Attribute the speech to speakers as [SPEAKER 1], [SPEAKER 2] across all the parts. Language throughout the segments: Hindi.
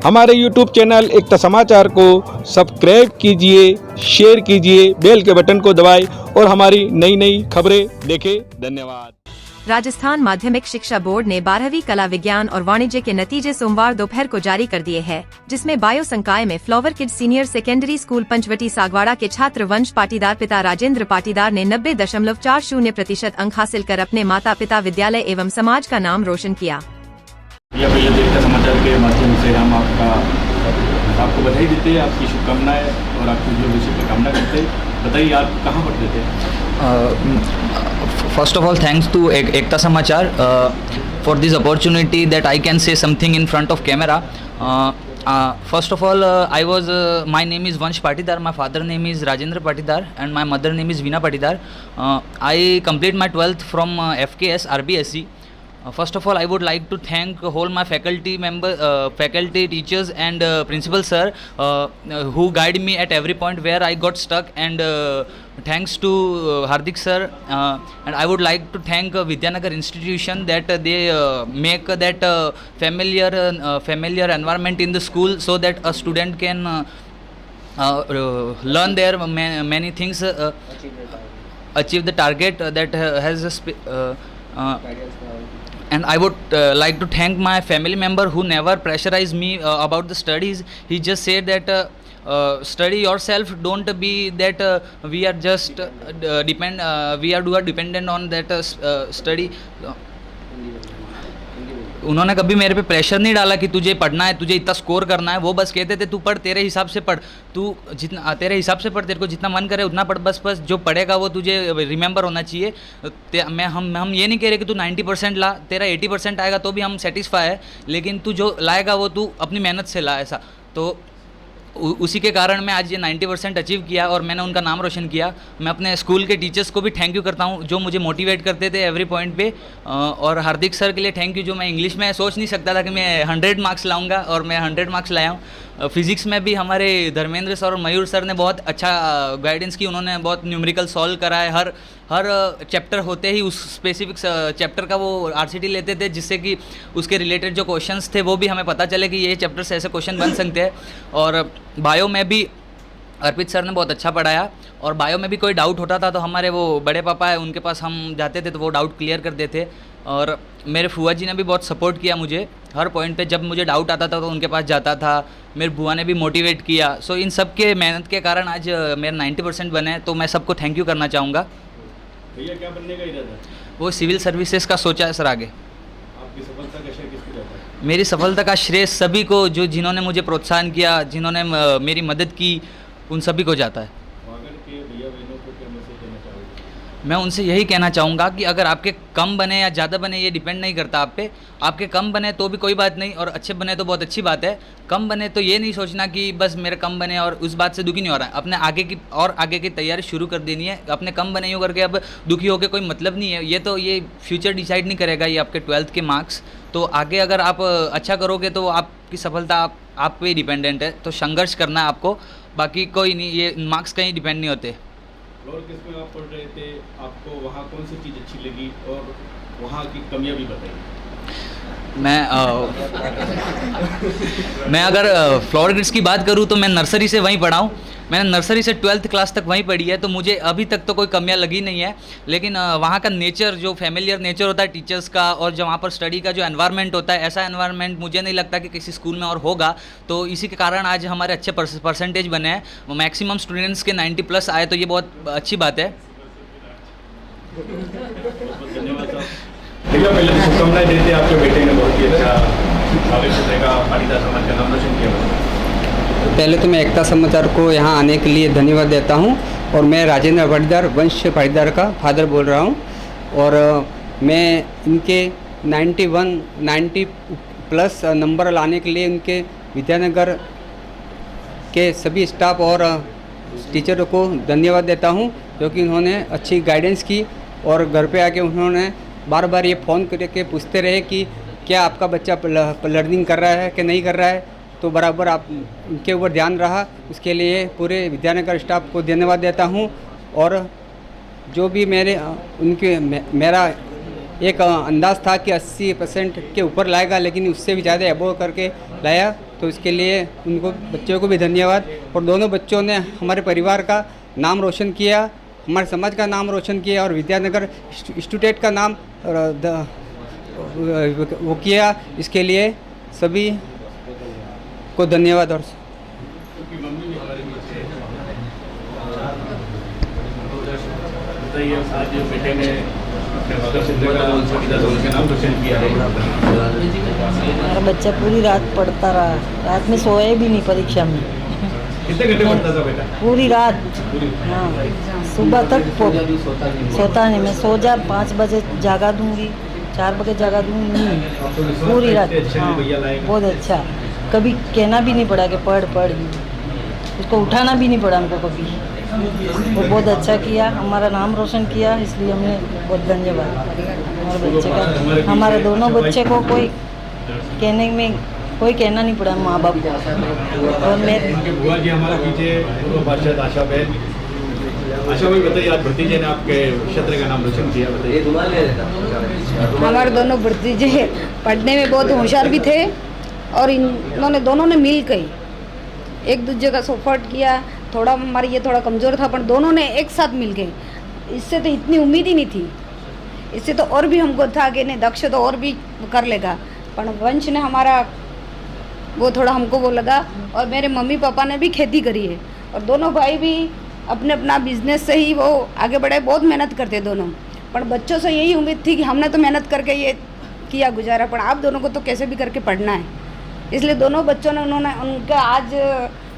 [SPEAKER 1] हमारे YouTube चैनल एकता समाचार को सब्सक्राइब कीजिए, शेयर कीजिए, बेल के बटन को दबाएं और हमारी नई नई खबरें देखें। धन्यवाद।
[SPEAKER 2] राजस्थान माध्यमिक शिक्षा बोर्ड ने 12वीं कला विज्ञान और वाणिज्य के नतीजे सोमवार दोपहर को जारी कर दिए हैं, जिसमें बायो संकाय में flower kids senior secondary school Panchvati Sagwara के छात्र वंश पाटीदार पिता राजेंद्र पाटीदार ने 90.40% अंक हासिल कर अपने माता पिता विद्यालय एवं समाज का नाम रोशन किया।
[SPEAKER 3] भैया एकता समाचार के माध्यम से हम आपको बधाई देते हैं, आपकी शुभकामनाएं और आपकी जो विषय की कामना करते हैं। बताइए आप कहाँ पढ़ते थे?
[SPEAKER 4] First of all, thanks to Ekta Samachar for this opportunity that I can say something in front of camera. First of all, my name is Vansh Patidar, my father name is Rajendra Patidar and my mother name is Veena Patidar. I complete my 12th from FKS RBSE. First of all, I would like to thank all my faculty member, faculty, teachers and principal sir who guide me at every point where I got stuck, and thanks to Hardik sir, and I would like to thank Vidyanagar institution that they make that familiar environment in the school so that a student can learn there many things, achieve the target that has and I would like to thank my family member who never pressurized me about the studies. He just said that study yourself, don't be that we are just dependent on that study. उन्होंने कभी मेरे पे प्रेशर नहीं डाला कि तुझे पढ़ना है, तुझे इतना स्कोर करना है। वो बस कहते थे तू पढ़, तेरे हिसाब से पढ़, तू जितना तेरे हिसाब से पढ़, तेरे को जितना मन करे उतना पढ़, बस जो पढ़ेगा वो तुझे रिमेंबर होना चाहिए। हम ये नहीं कह रहे कि तू 90% ला, तेरा 80% आएगा तो भी हम सेटिस्फाई है, लेकिन तू जो लाएगा वो तू अपनी मेहनत से ला। ऐसा तो उसी के कारण मैं आज ये 90% अचीव किया और मैंने उनका नाम रोशन किया। मैं अपने स्कूल के टीचर्स को भी थैंक यू करता हूँ जो मुझे मोटिवेट करते थे एवरी पॉइंट पे, और हार्दिक सर के लिए थैंक यू जो मैं इंग्लिश में सोच नहीं सकता था कि मैं 100 मार्क्स लाऊंगा और मैं 100 मार्क्स लाया हूँ। फिज़िक्स में भी हमारे धर्मेंद्र सर और मयूर सर ने बहुत अच्छा गाइडेंस की, उन्होंने बहुत न्यूमेरिकल सॉल्व करा है। हर चैप्टर होते ही उस स्पेसिफिक चैप्टर का वो RCT लेते थे, जिससे कि उसके रिलेटेड जो क्वेश्चंस थे वो भी हमें पता चले कि ये चैप्टर से ऐसे क्वेश्चन बन सकते हैं। और बायो में भी अर्पित सर ने बहुत अच्छा पढ़ाया, और बायो में भी कोई डाउट होता था तो हमारे वो बड़े पापा है उनके पास हम जाते थे तो वो डाउट क्लियर कर देते। और मेरे फुआ जी ने भी बहुत सपोर्ट किया मुझे हर पॉइंट पे, जब मुझे डाउट आता था तो उनके पास जाता था। मेरे बुआ ने भी मोटिवेट किया। सो इन सब के मेहनत के कारण आज मेरे 90% बने, तो मैं सबको थैंक यू करना चाहूँगा।
[SPEAKER 3] भैया क्या बनने का इरादा?
[SPEAKER 4] वो सिविल सर्विसेज का सोचा है सर आगे।
[SPEAKER 3] आपकी सफलता का श्रेय किसको जाता है?
[SPEAKER 4] मेरी सफलता का श्रेय सभी को, जिन्होंने मुझे प्रोत्साहन किया, जिन्होंने मेरी मदद की, उन सभी को जाता है। मैं उनसे यही कहना चाहूँगा कि अगर आपके कम बने या ज़्यादा बने ये डिपेंड नहीं करता आप पे। आपके कम बने तो भी कोई बात नहीं, और अच्छे बने तो बहुत अच्छी बात है। कम बने तो ये नहीं सोचना कि बस मेरे कम बने और उस बात से दुखी नहीं हो रहा है। अपने आगे की तैयारी शुरू कर देनी है। अपने कम बने यूँ करके अब दुखी होकर कोई मतलब नहीं है। ये फ्यूचर डिसाइड नहीं करेगा, ये आपके 12th के मार्क्स। तो आगे अगर आप अच्छा करोगे तो आपकी सफलता आप पे ही डिपेंडेंट है। तो संघर्ष करना है आपको, बाकी कोई नहीं, ये मार्क्स कहीं डिपेंड नहीं होते।
[SPEAKER 3] और किसमें आप पढ़ रहे थे, आपको वहाँ कौन सी चीज़ अच्छी लगी और वहाँ की कमियाँ भी बताइए।
[SPEAKER 4] मैं अगर फ्लावर किड्स की बात करूँ तो मैं नर्सरी से वहीं पढ़ा हूँ। मैंने नर्सरी से 12th क्लास तक वहीं पढ़ी है, तो मुझे अभी तक तो कोई कमियां लगी नहीं है। लेकिन वहाँ का नेचर, जो फैमिलियर नेचर होता है टीचर्स का, और जो वहाँ पर स्टडी का जो एनवायरनमेंट होता है, ऐसा एनवायरनमेंट मुझे नहीं लगता कि किसी स्कूल में और होगा। तो इसी के कारण आज हमारे अच्छे परसेंटेज बने हैं। मैक्सिमम स्टूडेंट्स के 90+ आए, तो ये बहुत अच्छी बात है।
[SPEAKER 3] धन्यवाद साहब। भैया पहले शुभकामनाएं देते हैं, आपके बेटे ने बहुत ही अच्छा पाटीदार समाज का नाम रोशन किया।
[SPEAKER 5] पहले तो मैं एकता समाचार को यहाँ आने के लिए धन्यवाद देता हूँ, और मैं राजेंद्र पाटीदार, वंश पाटीदार का फादर बोल रहा हूँ। और मैं इनके 90+ नंबर लाने के लिए इनके विद्यानगर के सभी स्टाफ और टीचरों को धन्यवाद देता हूँ, क्योंकि उन्होंने अच्छी गाइडेंस की। और घर पे आके उन्होंने बार बार ये फ़ोन करके पूछते रहे कि क्या आपका बच्चा लर्निंग कर रहा है कि नहीं कर रहा है। तो बराबर आप उनके ऊपर ध्यान रहा, उसके लिए पूरे विद्यानगर स्टाफ को धन्यवाद देता हूँ। और जो भी मेरा एक अंदाज़ था कि 80% के ऊपर लाएगा, लेकिन उससे भी ज़्यादा अबोव करके लाया। तो इसके लिए उनको बच्चों को भी धन्यवाद। और दोनों बच्चों ने हमारे परिवार का नाम रोशन किया, हमारे समाज का नाम रोशन किया और विद्यानगर इंस्टीट्यूट का नाम वो किया। इसके लिए सभी को धन्यवाद। और
[SPEAKER 3] बताइए, आज बेटे ने अपने मदरसे का नाम रोशन किया है।
[SPEAKER 6] मेरा बच्चा पूरी रात पढ़ता रहा, रात में सोया भी नहीं परीक्षा में।
[SPEAKER 3] कितने घंटे पढ़ता था बेटा?
[SPEAKER 6] पूरी रात, हाँ, सुबह तक सोता नहीं। मैं सो जा 5 बजे जागा दूंगी, 4 बजे जागा दूंगी, पूरी रात। हाँ, बहुत अच्छा, कभी कहना भी नहीं पड़ा कि पढ़ पढ़, उसको उठाना भी नहीं पड़ा हमको कभी। वो बहुत अच्छा किया, हमारा नाम रोशन किया, इसलिए हमने बहुत धन्यवाद हमारे बच्चे का। हमारे दोनों बच्चे को कोई कहने में कोई कहना नहीं पड़ा माँ बाप को। और मैं
[SPEAKER 3] उनके बुआ जी हमारे पीछे पूर्व पार्षद आशा बहन। आशा भाई बताइए, आज भतीजे ने आपके क्षेत्र का नाम रोशन किया, बताइए।
[SPEAKER 7] हमारे दोनों भतीजे पढ़ने में बहुत होशियार भी थे और इन्होंने दोनों ने मिल गई एक दूसरे का सपोर्ट किया। थोड़ा हमारी ये थोड़ा कमज़ोर था, पर दोनों ने एक साथ मिल गए। इससे तो इतनी उम्मीद ही नहीं थी, इससे तो और भी हमको था कि नहीं दक्ष तो और भी कर लेगा, पर वंश ने हमारा वो थोड़ा हमको वो लगा। और मेरे मम्मी पापा ने भी खेती करी है और दोनों भाई भी अपने अपना बिजनेस से ही वो आगे बढ़े, बहुत मेहनत करते दोनों। पर बच्चों से यही उम्मीद थी कि हमने तो मेहनत करके ये किया गुजारा, पर आप दोनों को तो कैसे भी करके पढ़ना है। इसलिए दोनों बच्चों ने उनका आज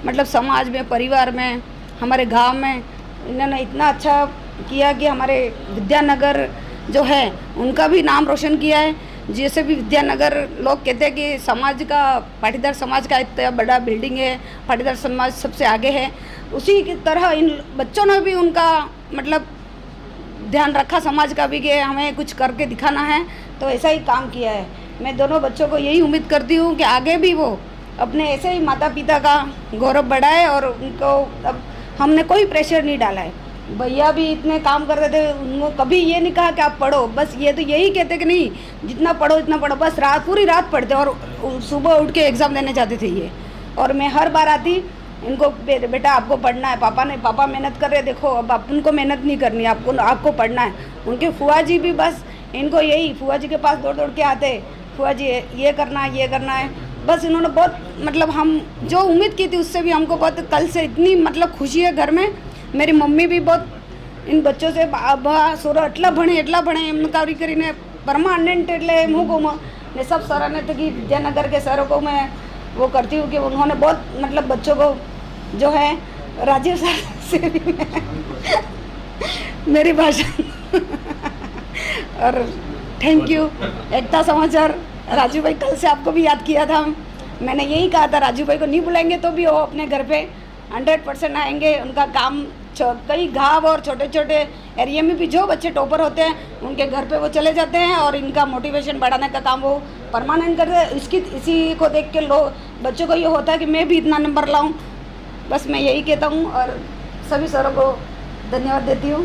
[SPEAKER 7] मतलब समाज में, परिवार में, हमारे गांव में इन्होंने इतना अच्छा किया कि हमारे विद्यानगर जो है उनका भी नाम रोशन किया है। जैसे भी विद्यानगर लोग कहते हैं कि समाज का, पाटीदार समाज का इतना बड़ा बिल्डिंग है, पाटीदार समाज सबसे आगे है, उसी की तरह इन बच्चों ने भी उनका मतलब ध्यान रखा समाज का भी कि हमें कुछ करके दिखाना है, तो ऐसा ही काम किया है। मैं दोनों बच्चों को यही उम्मीद करती हूँ कि आगे भी वो अपने ऐसे ही माता पिता का गौरव बढ़ाए। और उनको अब हमने कोई प्रेशर नहीं डाला है। भैया भी इतने काम करते थे, उनको कभी ये नहीं कहा कि आप पढ़ो, बस ये तो यही कहते कि नहीं जितना पढ़ो इतना पढ़ो, बस पूरी रात पढ़ते और सुबह उठ के एग्ज़ाम देने जाते थे ये। और मैं हर बार आती इनको, बेटा आपको पढ़ना है, पापा मेहनत कर रहे, देखो अब उनको मेहनत नहीं करनी, आपको पढ़ना है। उनके फुआ जी भी बस इनको यही, फुआ जी के पास दौड़ दौड़ के आते, फुआ जी ये करना है। बस इन्होंने बहुत मतलब हम जो उम्मीद की थी उससे भी हमको बहुत, कल से इतनी मतलब खुशी है घर में। मेरी मम्मी भी बहुत इन बच्चों से सोरो एटला भणे एम કરીને परमानेंट एटले ने सब सर ने कि विद्यानगर के सरों को मैं वो करती हूँ कि उन्होंने बहुत मतलब बच्चों को जो है राजीव सर से भी मेरी भाषा और थैंक यू। एकता समाचार राजू भाई, कल से आपको भी याद किया था, मैंने यही कहा था राजू भाई को नहीं बुलाएंगे तो भी वो अपने घर पे 100% आएंगे। उनका काम कई गाँव और छोटे छोटे एरिया में भी जो बच्चे टॉपर होते हैं उनके घर पे वो चले जाते हैं और इनका मोटिवेशन बढ़ाने का काम वो परमानेंट करते हैं। इसी को देख के बच्चों को ये होता है कि मैं भी इतना नंबर लाऊं। बस मैं यही कहता हूं और सभी सरों को धन्यवाद देती हूं।